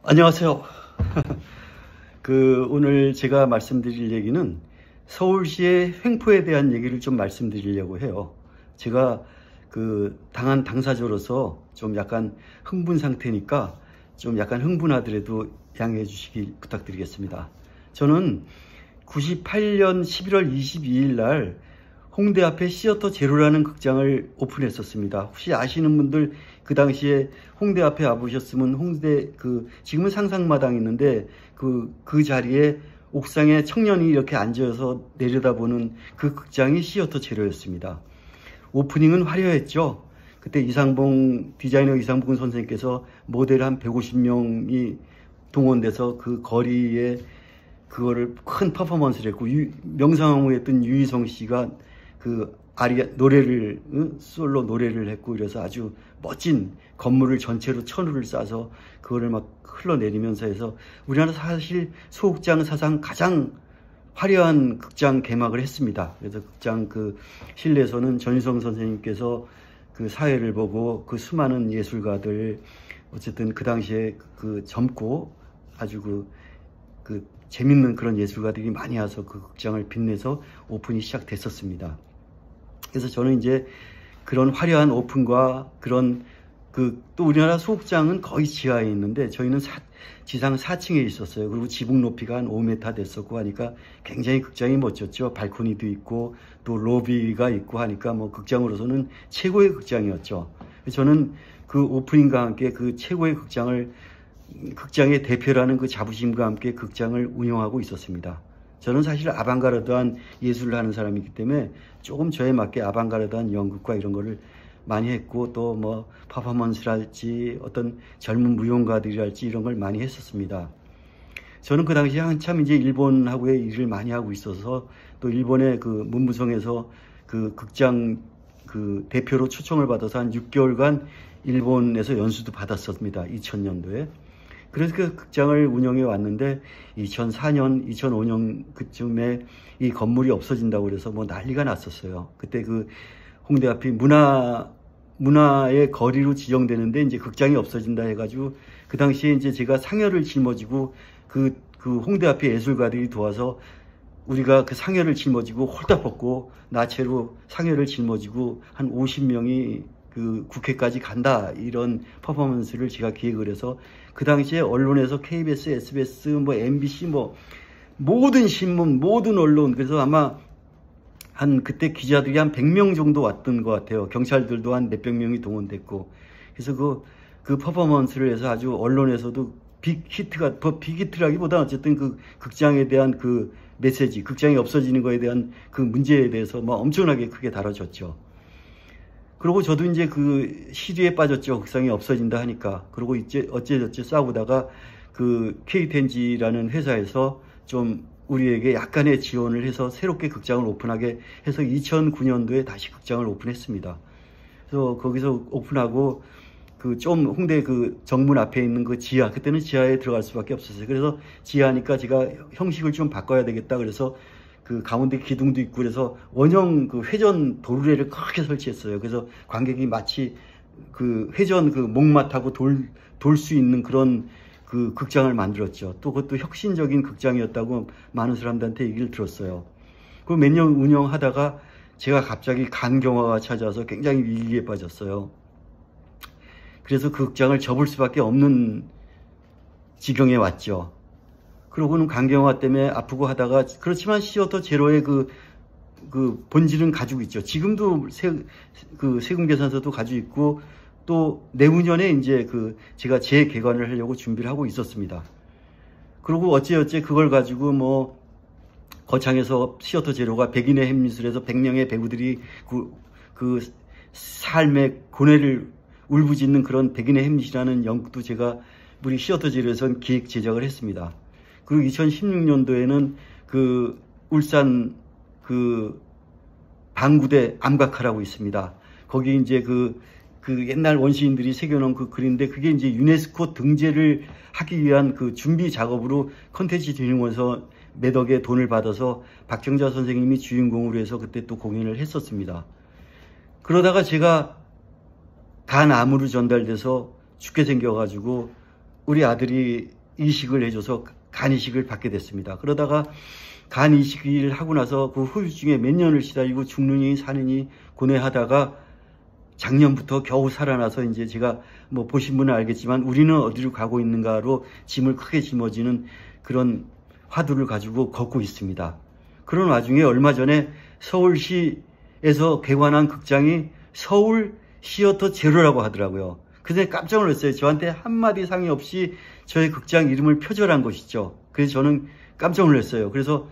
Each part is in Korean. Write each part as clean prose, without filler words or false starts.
안녕하세요. 오늘 제가 말씀드릴 얘기는 서울시의 횡포에 대한 얘기를 좀 말씀드리려고 해요. 제가 당한 당사자로서 좀 약간 흥분 상태니까 좀 약간 흥분하더라도 양해해 주시기 부탁드리겠습니다. 저는 98년 11월 22일 날 홍대 앞에 시어터 제로라는 극장을 오픈했었습니다. 혹시 아시는 분들 그 당시에 홍대 앞에 와보셨으면 홍대 지금은 상상마당이 있는데 그 자리에 옥상에 청년이 이렇게 앉아서 내려다보는 그 극장이 시어터 제로였습니다. 오프닝은 화려했죠. 그때 디자이너 이상봉 선생님께서 모델 한 150명이 동원돼서 그 거리에 그거를 큰 퍼포먼스를 했고, 명상황후했던 유희성 씨가 솔로 노래를 했고, 이래서 아주 멋진 건물을 전체로 천우를 싸서 그거를 막 흘러내리면서 해서 우리나라 사실 소극장 사상 가장 화려한 극장 개막을 했습니다. 그래서 극장 실내에서는 전유성 선생님께서 사회를 보고 수많은 예술가들, 어쨌든 그 당시에 젊고 아주 재밌는 그런 예술가들이 많이 와서 그 극장을 빛내서 오픈이 시작됐었습니다. 그래서 저는 이제 그런 화려한 오픈과 또 우리나라 소극장은 거의 지하에 있는데 저희는 지상 4층에 있었어요. 그리고 지붕 높이가 한 5m 됐었고 하니까 굉장히 극장이 멋졌죠. 발코니도 있고 또 로비가 있고 하니까 극장으로서는 최고의 극장이었죠. 저는 오프닝과 함께 최고의 극장의 대표라는 자부심과 함께 극장을 운영하고 있었습니다. 저는 사실 아방가르드한 예술을 하는 사람이기 때문에 조금 저에 맞게 아방가르드한 연극과 이런 거를 많이 했고, 또 퍼포먼스랄지 어떤 젊은 무용가들이랄지 이런 걸 많이 했었습니다. 저는 그 당시에 한참 이제 일본하고의 일을 많이 하고 있어서 또 일본의 문무성에서 극장 대표로 초청을 받아서 한 6개월간 일본에서 연수도 받았습니다. 2000년도에. 그래서 그 극장을 운영해 왔는데 2004년, 2005년 그쯤에 이 건물이 없어진다고 그래서 난리가 났었어요. 그때 홍대 앞이 문화의 거리로 지정되는데 이제 극장이 없어진다 해가지고 그 당시에 이제 제가 상여를 짊어지고 홍대 앞에 예술가들이 도와서 우리가 상여를 짊어지고 홀딱 벗고 나체로 상여를 짊어지고 한 50명이 국회까지 간다, 이런 퍼포먼스를 제가 기획을 해서 그 당시에 언론에서 KBS, SBS, MBC 모든 신문, 모든 언론, 그래서 아마 그때 기자들이 한 100명 정도 왔던 것 같아요. 경찰들도 한 몇백 명이 동원됐고. 그래서 그 퍼포먼스를 해서 아주 언론에서도 빅히트라기보다 어쨌든 극장에 대한 메시지, 극장이 없어지는 거에 대한 문제에 대해서 엄청나게 크게 다뤄졌죠. 그리고 저도 이제 시리에 빠졌죠. 극장이 없어진다 하니까. 그리고 이제 어째저째 싸우다가 KTNG라는 회사에서 좀 우리에게 약간의 지원을 해서 새롭게 극장을 오픈하게 해서 2009년도에 다시 극장을 오픈했습니다. 그래서 거기서 오픈하고 좀 홍대 정문 앞에 있는 지하, 그때는 지하에 들어갈 수밖에 없었어요. 그래서 지하니까 제가 형식을 좀 바꿔야 되겠다. 그래서 가운데 기둥도 있고 그래서 원형 회전 도르래를 크게 설치했어요. 그래서 관객이 마치 회전 목마 타고 돌 수 있는 그런 극장을 만들었죠. 또 그것도 혁신적인 극장이었다고 많은 사람들한테 얘기를 들었어요. 몇 년 운영하다가 제가 갑자기 간경화가 찾아와서 굉장히 위기에 빠졌어요. 그래서 그 극장을 접을 수밖에 없는 지경에 왔죠. 그러고는 간경화 때문에 아프고 하다가, 그렇지만 시어터 제로의 본질은 가지고 있죠. 지금도 세금계산서도 가지고 있고, 또 내후년에 이제 제가 재개관을 하려고 준비를 하고 있었습니다. 그리고 어찌어찌 그걸 가지고 거창에서 시어터 제로가 백인의 햄릿을 해서 100명의 배우들이 삶의 고뇌를 울부짖는 그런 백인의 햄릿이라는 연극도 제가 우리 시어터 제로에서 기획 제작을 했습니다. 그리고 2016년도에는 울산 방구대 암각화라고 있습니다. 거기 이제 옛날 원시인들이 새겨놓은 글인데 그게 이제 유네스코 등재를 하기 위한 준비 작업으로 컨텐츠진흥원에서 몇 억의 돈을 받아서 박정자 선생님이 주인공으로 해서 그때 또 공연을 했었습니다. 그러다가 제가 간 암으로 전달돼서 죽게 생겨가지고 우리 아들이 이식을 해줘서 간 이식을 받게 됐습니다. 그러다가 간 이식을 하고 나서 그 후유증에 몇 년을 시달리고 죽느니 사느니 고뇌하다가 작년부터 겨우 살아나서 이제 제가 뭐 보신 분은 알겠지만 우리는 어디로 가고 있는가로 짐을 크게 짊어지는 그런 화두를 가지고 걷고 있습니다. 그런 와중에 얼마 전에 서울시에서 개관한 극장이 서울 시어터 제로라고 하더라고요. 그래서 깜짝 놀랐어요. 저한테 한마디 상의 없이 저의 극장 이름을 표절한 것이죠. 그래서 저는 깜짝 놀랐어요. 그래서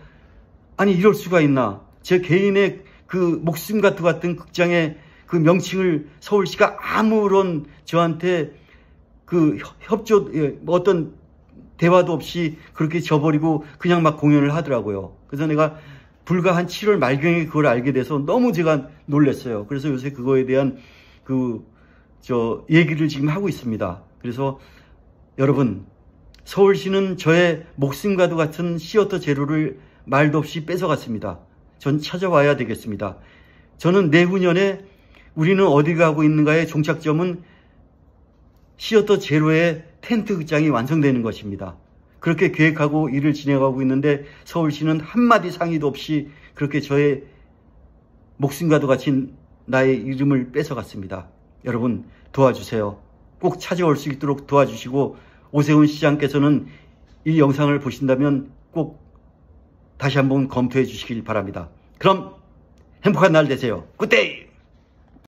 아니 이럴 수가 있나. 제 개인의 그 목숨과 같은 극장의 그 명칭을 서울시가 아무런 저한테 그 협조, 어떤 대화도 없이 그렇게 져버리고 그냥 막 공연을 하더라고요. 그래서 내가 불과 한 7월 말경에 그걸 알게 돼서 너무 제가 놀랐어요. 그래서 요새 그거에 대한 얘기를 지금 하고 있습니다. 그래서 여러분, 서울시는 저의 목숨과도 같은 시어터 제로를 말도 없이 뺏어갔습니다. 전 찾아와야 되겠습니다. 저는 내후년에 우리는 어디 가고 있는가의 종착점은 시어터 제로의 텐트 극장이 완성되는 것입니다. 그렇게 계획하고 일을 진행하고 있는데 서울시는 한마디 상의도 없이 그렇게 저의 목숨과도 같이 나의 이름을 뺏어갔습니다. 여러분 도와주세요. 꼭 찾아올 수 있도록 도와주시고 오세훈 시장께서는 이 영상을 보신다면 꼭 다시 한번 검토해 주시길 바랍니다. 그럼 행복한 날 되세요. 굿데이!